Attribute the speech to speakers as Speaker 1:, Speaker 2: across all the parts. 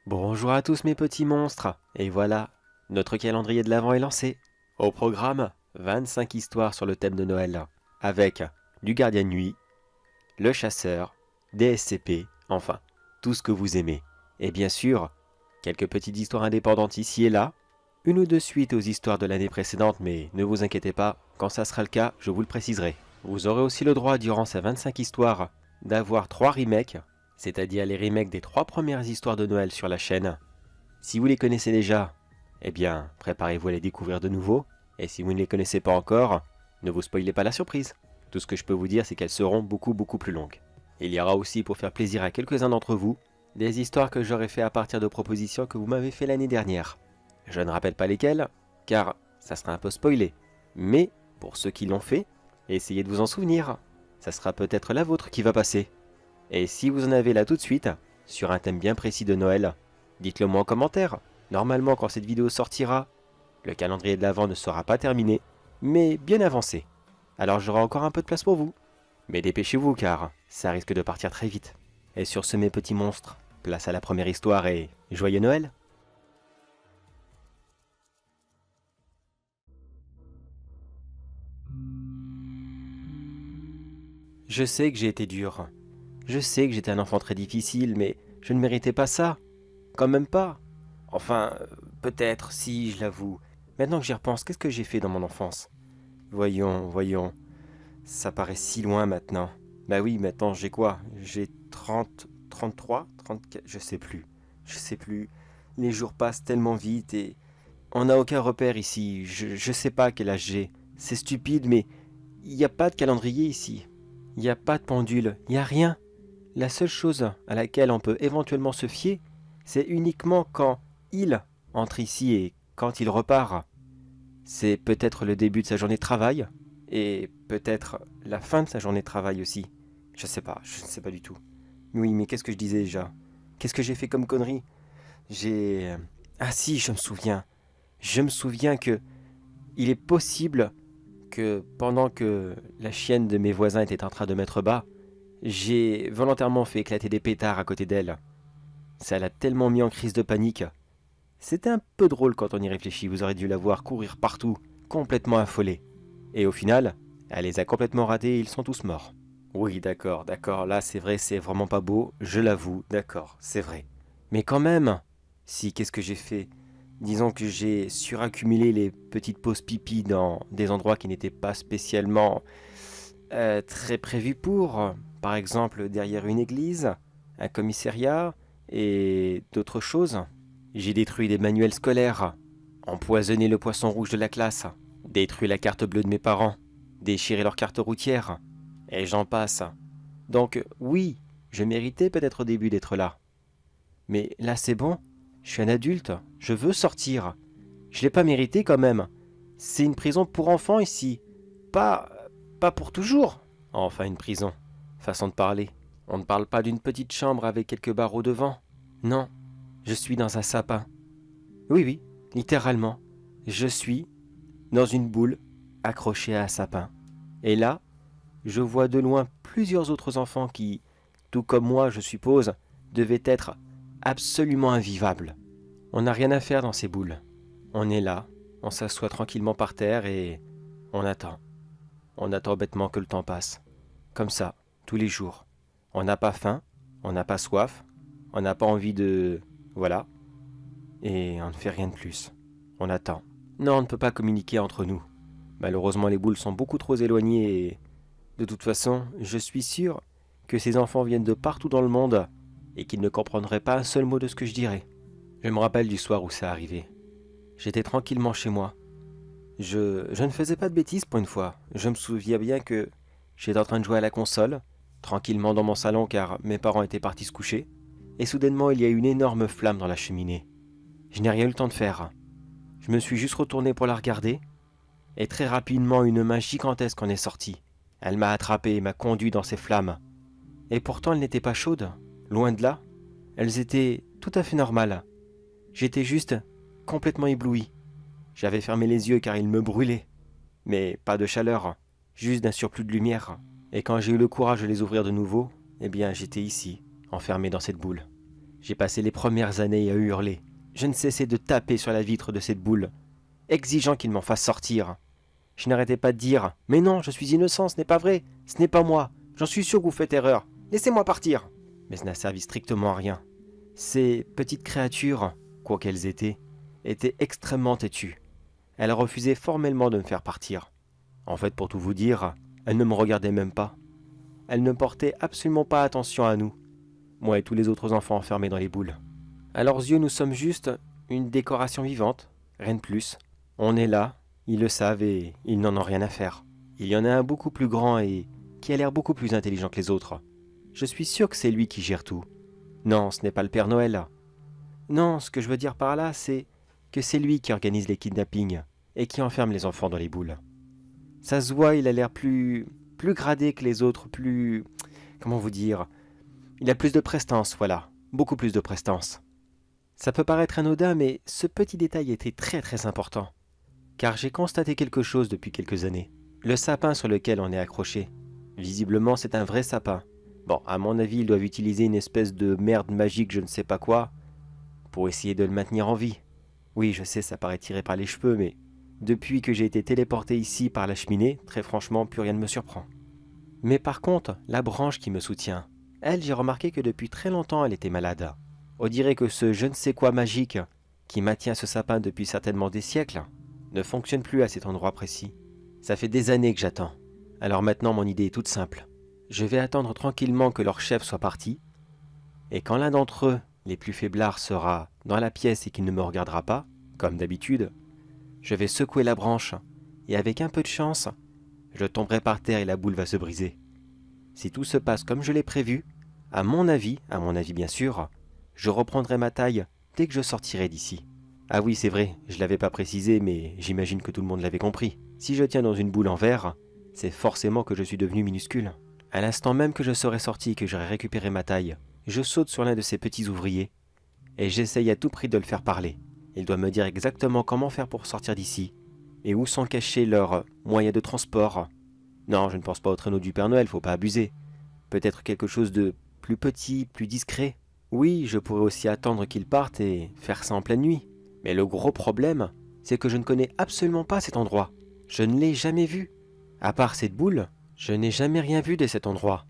Speaker 1: Bonjour à tous mes petits monstres, et voilà, notre calendrier de l'Avent est lancé. Au programme, 25 histoires sur le thème de Noël, avec du gardien de nuit, le chasseur, des SCP, enfin, tout ce que vous aimez. Et bien sûr, quelques petites histoires indépendantes ici et là, une ou deux suites aux histoires de l'année précédente, mais ne vous inquiétez pas, quand ça sera le cas, je vous le préciserai. Vous aurez aussi le droit, durant ces 25 histoires, d'avoir 3 remakes, c'est-à-dire les remakes des 3 premières histoires de Noël sur la chaîne. Si vous les connaissez déjà, eh bien, préparez-vous à les découvrir de nouveau, et si vous ne les connaissez pas encore, ne vous spoilez pas la surprise. Tout ce que je peux vous dire, c'est qu'elles seront beaucoup plus longues. Il y aura aussi, pour faire plaisir à quelques-uns d'entre vous, des histoires que j'aurai fait à partir de propositions que vous m'avez fait l'année dernière. Je ne rappelle pas lesquelles, car ça sera un peu spoilé. Mais, pour ceux qui l'ont fait, essayez de vous en souvenir. Ça sera peut-être la vôtre qui va passer. Et si vous en avez là tout de suite, sur un thème bien précis de Noël, dites-le moi en commentaire. Normalement, quand cette vidéo sortira, le calendrier de l'Avent ne sera pas terminé, mais bien avancé. Alors j'aurai encore un peu de place pour vous. Mais dépêchez-vous car ça risque de partir très vite. Et sur ce mes petits monstres, place à la première histoire et joyeux Noël! Je sais que j'ai été dur. Je sais que j'étais un enfant très difficile, mais je ne méritais pas ça. Quand même pas. Enfin, peut-être, si, je l'avoue. Maintenant que j'y repense, qu'est-ce que j'ai fait dans mon enfance? Voyons. Ça paraît si loin maintenant. Bah oui, maintenant j'ai quoi? J'ai 30, 33, 34, je sais plus. Je sais plus. Les jours passent tellement vite et on n'a aucun repère ici. Je sais pas quel âge j'ai. C'est stupide, mais il n'y a pas de calendrier ici. Il n'y a pas de pendule. Il n'y a rien. La seule chose à laquelle on peut éventuellement se fier, c'est uniquement quand il entre ici et quand il repart. C'est peut-être le début de sa journée de travail, et peut-être la fin de sa journée de travail aussi. Je ne sais pas du tout. Oui, mais qu'est-ce que je disais déjà? Qu'est-ce que j'ai fait comme connerie? J'ai... Ah si, je me souviens. Je me souviens que il est possible que pendant que la chienne de mes voisins était en train de mettre bas, j'ai volontairement fait éclater des pétards à côté d'elle. Ça l'a tellement mis en crise de panique. C'était un peu drôle quand on y réfléchit, vous aurez dû la voir courir partout, complètement affolée. Et au final, elle les a complètement ratés et ils sont tous morts. Oui, d'accord, là c'est vrai, c'est vraiment pas beau, je l'avoue, d'accord, c'est vrai. Mais quand même, si, qu'est-ce que j'ai fait? Disons que j'ai suraccumulé les petites pauses pipi dans des endroits qui n'étaient pas spécialement très prévus pour. Par exemple, derrière une église, un commissariat et d'autres choses. J'ai détruit des manuels scolaires, empoisonné le poisson rouge de la classe, détruit la carte bleue de mes parents, déchiré leur carte routière, et j'en passe. Donc oui, je méritais peut-être au début d'être là. Mais là c'est bon, je suis un adulte, je veux sortir. Je l'ai pas mérité quand même. C'est une prison pour enfants ici. Pas... pas pour toujours. Enfin une prison. Façon de parler. On ne parle pas d'une petite chambre avec quelques barreaux devant. Non, je suis dans un sapin. Oui, littéralement. Je suis dans une boule accrochée à un sapin. Et là, je vois de loin plusieurs autres enfants qui, tout comme moi je suppose, devaient être absolument invivables. On n'a rien à faire dans ces boules. On est là, on s'assoit tranquillement par terre et on attend. On attend bêtement que le temps passe. Comme ça, tous les jours. On n'a pas faim, on n'a pas soif, on n'a pas envie de... Voilà. Et on ne fait rien de plus. On attend. Non, on ne peut pas communiquer entre nous. Malheureusement, les boules sont beaucoup trop éloignées et... De toute façon, je suis sûr que ces enfants viennent de partout dans le monde et qu'ils ne comprendraient pas un seul mot de ce que je dirais. Je me rappelle du soir où ça arrivait. J'étais tranquillement chez moi. Je ne faisais pas de bêtises pour une fois. Je me souviens bien que j'étais en train de jouer à la console, tranquillement dans mon salon car mes parents étaient partis se coucher, et soudainement il y a eu une énorme flamme dans la cheminée. Je n'ai rien eu le temps de faire. Je me suis juste retourné pour la regarder, et très rapidement une main gigantesque en est sortie. Elle m'a attrapé et m'a conduit dans ces flammes. Et pourtant elles n'étaient pas chaudes, loin de là. Elles étaient tout à fait normales. J'étais juste complètement ébloui. J'avais fermé les yeux car ils me brûlaient. Mais pas de chaleur, juste d'un surplus de lumière. Et quand j'ai eu le courage de les ouvrir de nouveau, eh bien j'étais ici, enfermé dans cette boule. J'ai passé les premières années à hurler. Je ne cessais de taper sur la vitre de cette boule, exigeant qu'il m'en fasse sortir. Je n'arrêtais pas de dire « Mais non, je suis innocent, ce n'est pas vrai, ce n'est pas moi, j'en suis sûr que vous faites erreur, laissez-moi partir !» Mais ça n'a servi strictement à rien. Ces petites créatures, quoi qu'elles étaient extrêmement têtues. Elles refusaient formellement de me faire partir. En fait, pour tout vous dire, elles ne me regardaient même pas. Elles ne portaient absolument pas attention à nous, moi et tous les autres enfants enfermés dans les boules. À leurs yeux, nous sommes juste une décoration vivante, rien de plus. On est là, ils le savent et ils n'en ont rien à faire. Il y en a un beaucoup plus grand et qui a l'air beaucoup plus intelligent que les autres. Je suis sûr que c'est lui qui gère tout. Non, ce n'est pas le Père Noël. Non, ce que je veux dire par là, c'est que c'est lui qui organise les kidnappings et qui enferme les enfants dans les boules. Ça se voit, il a l'air plus gradé que les autres, plus... Comment vous dire? Il a plus de prestance, voilà. Beaucoup plus de prestance. Ça peut paraître anodin, mais ce petit détail était très très important. Car j'ai constaté quelque chose depuis quelques années. Le sapin sur lequel on est accroché. Visiblement, c'est un vrai sapin. Bon, à mon avis, ils doivent utiliser une espèce de merde magique, je ne sais pas quoi, pour essayer de le maintenir en vie. Oui, je sais, ça paraît tiré par les cheveux, mais depuis que j'ai été téléporté ici par la cheminée, très franchement, plus rien ne me surprend. Mais par contre, la branche qui me soutient, elle, j'ai remarqué que depuis très longtemps, elle était malade. On dirait que ce je ne sais quoi magique, qui maintient ce sapin depuis certainement des siècles, ne fonctionne plus à cet endroit précis. Ça fait des années que j'attends. Alors maintenant, mon idée est toute simple. Je vais attendre tranquillement que leur chef soit parti, et quand l'un d'entre eux, les plus faiblards, sera dans la pièce et qu'il ne me regardera pas, comme d'habitude, je vais secouer la branche, et avec un peu de chance, je tomberai par terre et la boule va se briser. Si tout se passe comme je l'ai prévu, à mon avis bien sûr, je reprendrai ma taille dès que je sortirai d'ici. Ah oui, c'est vrai, je l'avais pas précisé, mais j'imagine que tout le monde l'avait compris. Si je tiens dans une boule en verre, c'est forcément que je suis devenu minuscule. À l'instant même que je serai sorti et que j'aurai récupéré ma taille, je saute sur l'un de ces petits ouvriers, et j'essaye à tout prix de le faire parler. Il doit me dire exactement comment faire pour sortir d'ici, et où sont cachés leurs moyens de transport. Non, je ne pense pas au traîneau du Père Noël, faut pas abuser. Peut-être quelque chose de plus petit, plus discret. Oui, je pourrais aussi attendre qu'ils partent et faire ça en pleine nuit. Mais le gros problème, c'est que je ne connais absolument pas cet endroit. Je ne l'ai jamais vu. À part cette boule, je n'ai jamais rien vu de cet endroit.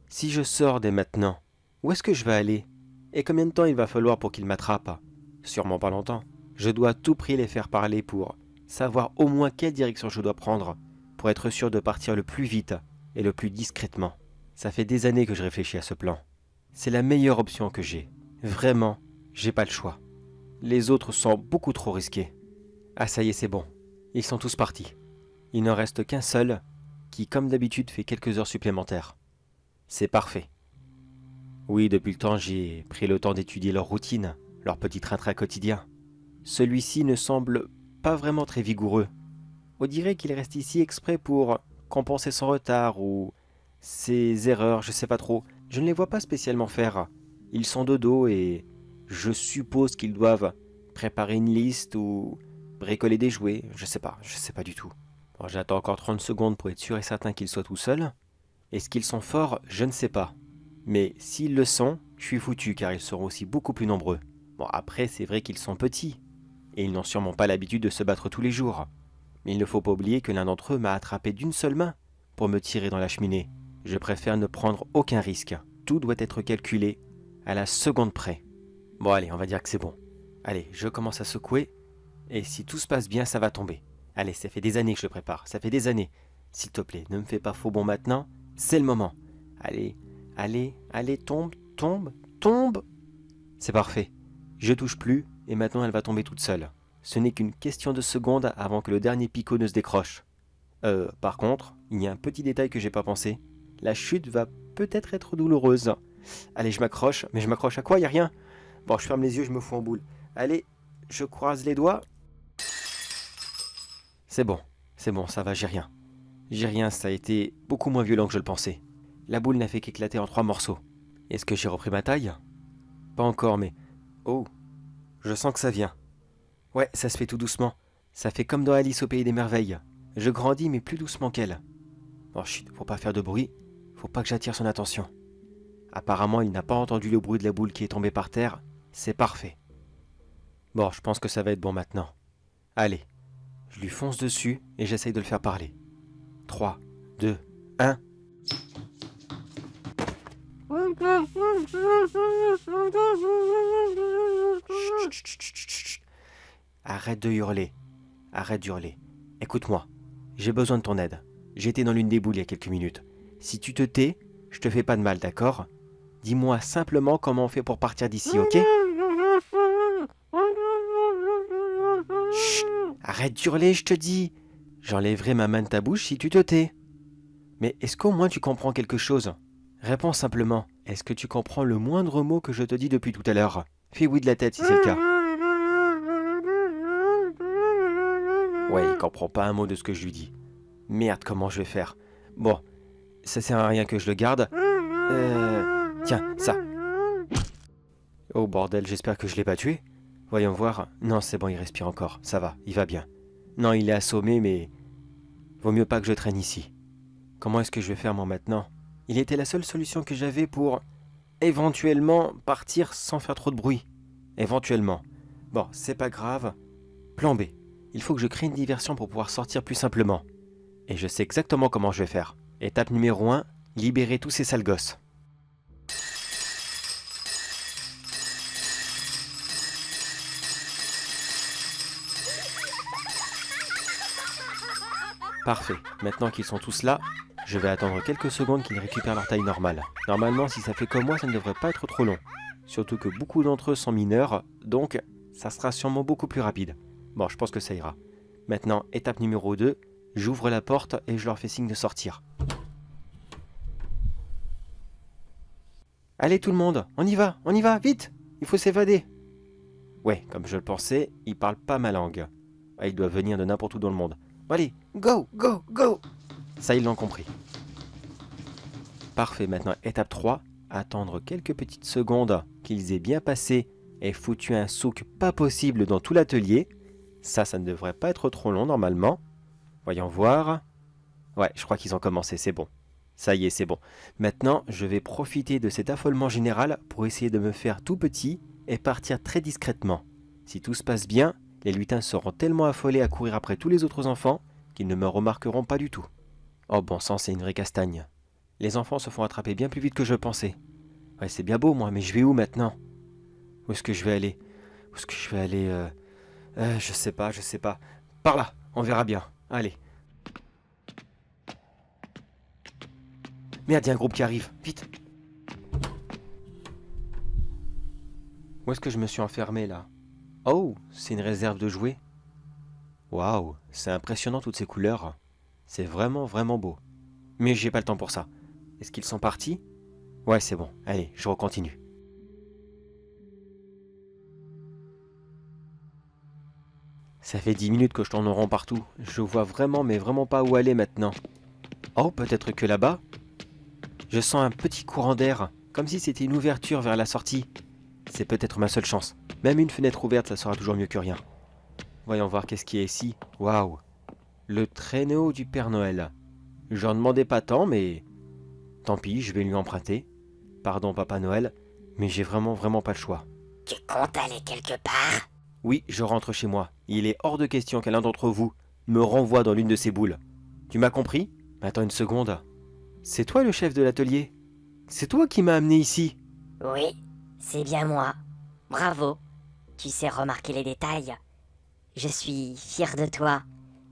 Speaker 1: Si je sors dès maintenant, où est-ce que je vais aller? Et combien de temps il va falloir pour qu'ils m'attrapent? Sûrement pas longtemps. Je dois à tout prix les faire parler pour savoir au moins quelle direction je dois prendre, pour être sûr de partir le plus vite et le plus discrètement. Ça fait des années que je réfléchis à ce plan. C'est la meilleure option que j'ai. Vraiment, j'ai pas le choix. Les autres sont beaucoup trop risqués. Ah ça y est, c'est bon. Ils sont tous partis. Il n'en reste qu'un seul, qui comme d'habitude fait quelques heures supplémentaires. C'est parfait. Oui, depuis le temps, j'ai pris le temps d'étudier leur routine, leur petit train-train quotidien. Celui-ci ne semble pas vraiment très vigoureux. On dirait qu'il reste ici exprès pour compenser son retard ou ses erreurs, je sais pas trop. Je ne les vois pas spécialement faire. Ils sont de dos et je suppose qu'ils doivent préparer une liste ou bricoler des jouets, je sais pas du tout. Bon, j'attends encore 30 secondes pour être sûr et certain qu'ils soient tout seuls. Est-ce qu'ils sont forts? Je ne sais pas. Mais s'ils le sont, je suis foutu car ils seront aussi beaucoup plus nombreux. Bon, après, c'est vrai qu'ils sont petits et ils n'ont sûrement pas l'habitude de se battre tous les jours. Mais il ne faut pas oublier que l'un d'entre eux m'a attrapé d'une seule main pour me tirer dans la cheminée. Je préfère ne prendre aucun risque. Tout doit être calculé à la seconde près. Bon allez, on va dire que c'est bon. Allez, je commence à secouer et si tout se passe bien, ça va tomber. Allez, ça fait des années que je le prépare, ça fait des années. S'il te plaît, ne me fais pas faux bon maintenant, c'est le moment. Allez, allez, tombe, tombe, tombe. C'est parfait. Je touche plus et maintenant elle va tomber toute seule. Ce n'est qu'une question de secondes avant que le dernier picot ne se décroche. Par contre, il y a un petit détail que j'ai pas pensé. La chute va peut-être être douloureuse. Allez, je m'accroche, mais je m'accroche à quoi? Y a rien. Bon, je ferme les yeux, je me fous en boule. Allez, je croise les doigts. C'est bon, ça va, j'ai rien. J'ai rien, ça a été beaucoup moins violent que je le pensais. La boule n'a fait qu'éclater en 3 morceaux. Est-ce que j'ai repris ma taille? Pas encore, mais... Oh, je sens que ça vient. Ouais, ça se fait tout doucement. Ça fait comme dans Alice au Pays des Merveilles. Je grandis, mais plus doucement qu'elle. Bon, chut, faut pas faire de bruit. Faut pas que j'attire son attention. Apparemment, il n'a pas entendu le bruit de la boule qui est tombée par terre. C'est parfait. Bon, je pense que ça va être bon maintenant. Allez, je lui fonce dessus et j'essaye de le faire parler. 3, 2, 1. Arrête de hurler. Arrête d'hurler. Écoute-moi, j'ai besoin de ton aide. J'étais dans l'une des boules il y a quelques minutes. Si tu te tais, je te fais pas de mal, d'accord? Dis-moi simplement comment on fait pour partir d'ici, ok? Chut, arrête d'hurler, je te dis. J'enlèverai ma main de ta bouche si tu te tais. Mais est-ce qu'au moins tu comprends quelque chose? Réponds simplement. Est-ce que tu comprends le moindre mot que je te dis depuis tout à l'heure? Fais oui de la tête si c'est le cas. Ouais, il comprend pas un mot de ce que je lui dis. Merde, comment je vais faire? Bon, ça sert à rien que je le garde. Tiens, ça. Oh bordel, j'espère que je l'ai pas tué. Voyons voir. Non, c'est bon, il respire encore. Ça va, il va bien. Non, il est assommé, mais... Vaut mieux pas que je traîne ici. Comment est-ce que je vais faire moi maintenant? Il était la seule solution que j'avais pour... éventuellement partir sans faire trop de bruit. Éventuellement. Bon, c'est pas grave. Plan B. Il faut que je crée une diversion pour pouvoir sortir plus simplement. Et je sais exactement comment je vais faire. Étape numéro 1, libérer tous ces sales gosses. Parfait. Maintenant qu'ils sont tous là, je vais attendre quelques secondes qu'ils récupèrent leur taille normale. Normalement, si ça fait comme moi, ça ne devrait pas être trop long. Surtout que beaucoup d'entre eux sont mineurs, donc ça sera sûrement beaucoup plus rapide. Bon, je pense que ça ira. Maintenant, étape numéro 2, j'ouvre la porte et je leur fais signe de sortir. Allez tout le monde, on y va, vite! Il faut s'évader! Ouais, comme je le pensais, ils parlent pas ma langue. Ah, ils doivent venir de n'importe où dans le monde. Bon, allez, go, go, go! Ça, ils l'ont compris. Parfait, maintenant étape 3, attendre quelques petites secondes qu'ils aient bien passé et foutu un souk pas possible dans tout l'atelier. Ça ne devrait pas être trop long normalement. Voyons voir. Ouais, je crois qu'ils ont commencé, c'est bon. Ça y est, c'est bon. Maintenant, je vais profiter de cet affolement général pour essayer de me faire tout petit et partir très discrètement. Si tout se passe bien, les lutins seront tellement affolés à courir après tous les autres enfants qu'ils ne me remarqueront pas du tout. Oh bon sang, c'est une vraie castagne. Les enfants se font attraper bien plus vite que je pensais. Ouais, c'est bien beau moi, mais je vais où maintenant? Où est-ce que je vais aller? Où est-ce que je vais aller je sais pas. Par là, on verra bien. Allez. Merde, il y a un groupe qui arrive. Vite. Où est-ce que je me suis enfermé là? Oh, c'est une réserve de jouets. Waouh, c'est impressionnant toutes ces couleurs. C'est vraiment, vraiment beau. Mais j'ai pas le temps pour ça. Est-ce qu'ils sont partis? Ouais, c'est bon. Allez, je recontinue. Ça fait 10 minutes que je tourne en rond partout. Je vois vraiment, mais vraiment pas où aller maintenant. Oh, peut-être que là-bas? Je sens un petit courant d'air, comme si c'était une ouverture vers la sortie. C'est peut-être ma seule chance. Même une fenêtre ouverte, ça sera toujours mieux que rien. Voyons voir qu'est-ce qui est ici. Waouh! Le traîneau du Père Noël. J'en demandais pas tant, mais... Tant pis, je vais lui emprunter. Pardon, Papa Noël, mais j'ai vraiment pas le choix.
Speaker 2: Tu comptes aller quelque part?
Speaker 1: Oui, je rentre chez moi. Il est hors de question qu'un d'entre vous me renvoie dans l'une de ces boules. Tu m'as compris? Attends une seconde. C'est toi le chef de l'atelier? C'est toi qui m'as amené ici?
Speaker 2: Oui, c'est bien moi. Bravo. Tu sais remarquer les détails. Je suis fier de toi.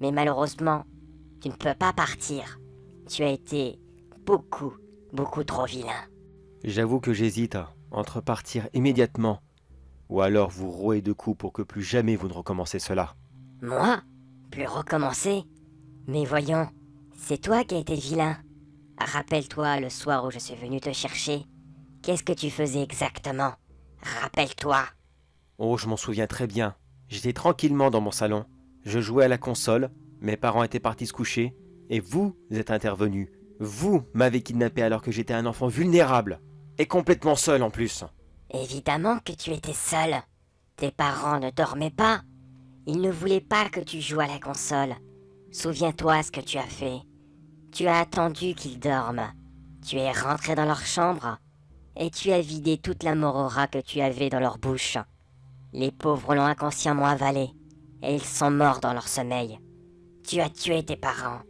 Speaker 2: Mais malheureusement, tu ne peux pas partir. Tu as été beaucoup trop vilain.
Speaker 1: J'avoue que j'hésite entre partir immédiatement ou alors vous rouer de coups pour que plus jamais vous ne recommencez cela.
Speaker 2: Moi? Plus recommencer? Mais voyons, c'est toi qui as été vilain. Rappelle-toi le soir où je suis venu te chercher. Qu'est-ce que tu faisais exactement? Rappelle-toi.
Speaker 1: Oh, je m'en souviens très bien. J'étais tranquillement dans mon salon. Je jouais à la console, mes parents étaient partis se coucher, et vous êtes intervenus. Vous m'avez kidnappé alors que j'étais un enfant vulnérable, et complètement seul en plus.
Speaker 2: Évidemment que tu étais seul. Tes parents ne dormaient pas. Ils ne voulaient pas que tu joues à la console. Souviens-toi ce que tu as fait. Tu as attendu qu'ils dorment. Tu es rentré dans leur chambre. et tu as vidé toute la morora que tu avais dans leur bouche. Les pauvres l'ont inconsciemment avalé, et ils sont morts dans leur sommeil. Tu as tué tes parents.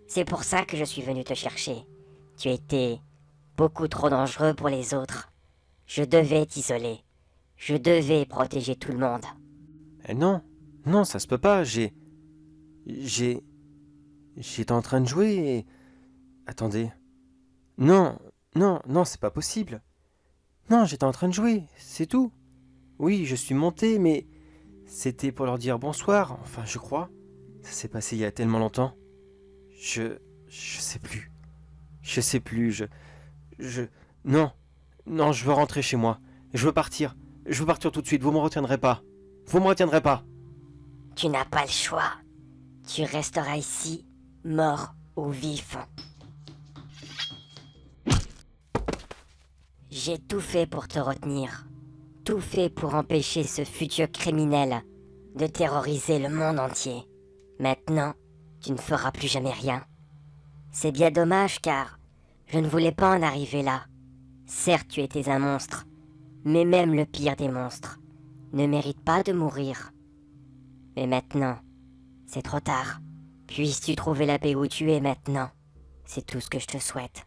Speaker 2: C'est pour ça que je suis venu te chercher. Tu étais beaucoup trop dangereux pour les autres. Je devais t'isoler. Je devais protéger tout le monde.
Speaker 1: Non, non, ça se peut pas, J'étais en train de jouer et... Attendez. Non, non, non, c'est pas possible. Non, j'étais en train de jouer, c'est tout. Oui, je suis monté, mais... C'était pour leur dire bonsoir, enfin, je crois. Ça s'est passé il y a tellement longtemps. Je sais plus. Je sais plus, je... Non, non, je veux rentrer chez moi. Je veux partir. Je veux partir tout de suite, vous me retiendrez pas. Vous me retiendrez pas.
Speaker 2: Tu n'as pas le choix. Tu resteras ici, mort ou vif. J'ai tout fait pour te retenir. Tout fait pour empêcher ce futur criminel de terroriser le monde entier. Maintenant, tu ne feras plus jamais rien. C'est bien dommage car je ne voulais pas en arriver là. Certes, tu étais un monstre, mais même le pire des monstres ne mérite pas de mourir. Mais maintenant, c'est trop tard. Puisses-tu trouver la paix où tu es maintenant. C'est tout ce que je te souhaite.